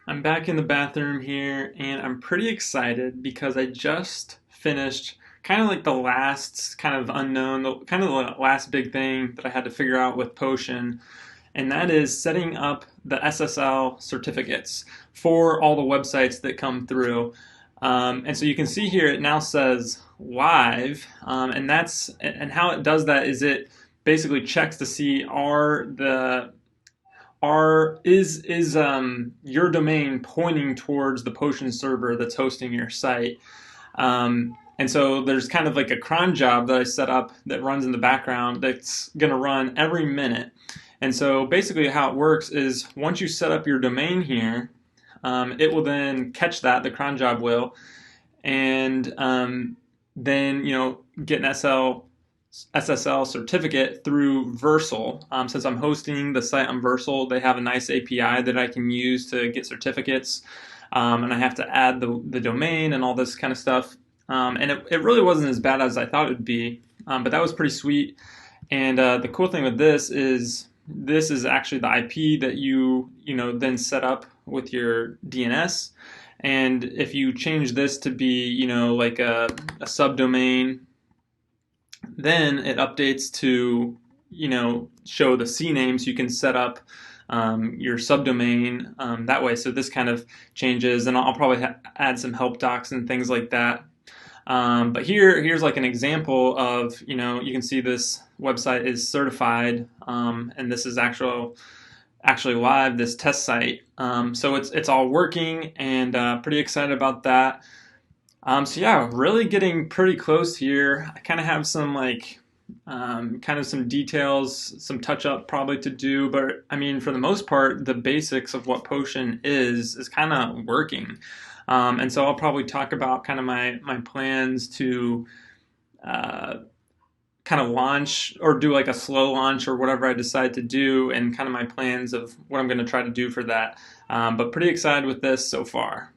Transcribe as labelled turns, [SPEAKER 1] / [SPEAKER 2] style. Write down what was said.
[SPEAKER 1] I'm back in the bathroom here and I'm pretty excited because I just finished kind of like the last kind of unknown, kind of the last big thing that I had to figure out with Potion, and that is setting up the SSL certificates for all the websites that come through. And so you can see here it now says live, and how it does that is it basically checks to see is your domain pointing towards the Potion server that's hosting your site? And so there's kind of like a cron job that I set up that runs in the background that's going to run every minute. And so basically how it works is once you set up your domain here, it will then catch that, the cron job will, and then get an SSL certificate through Versal. Since I'm hosting the site on Versal, they have a nice API that I can use to get certificates, and I have to add the domain and all this kind of stuff. And it really wasn't as bad as I thought it would be, but that was pretty sweet. And the cool thing with this is actually the IP that you then set up with your DNS. And if you change this to be like a subdomain, then it updates to show the CNAME, so you can set up your subdomain that way. So this kind of changes, and I'll probably add some help docs and things like that. But here's like an example of, you can see this website is certified, and this is actually live, this test site. So it's all working, and pretty excited about that. So yeah, really getting pretty close here. I kind of have some kind of some details, some touch up probably to do, but I mean, for the most part, the basics of what Potion is kind of working. And so I'll probably talk about kind of my plans to kind of launch or do like a slow launch or whatever I decide to do, and kind of my plans of what I'm going to try to do for that. But pretty excited with this so far.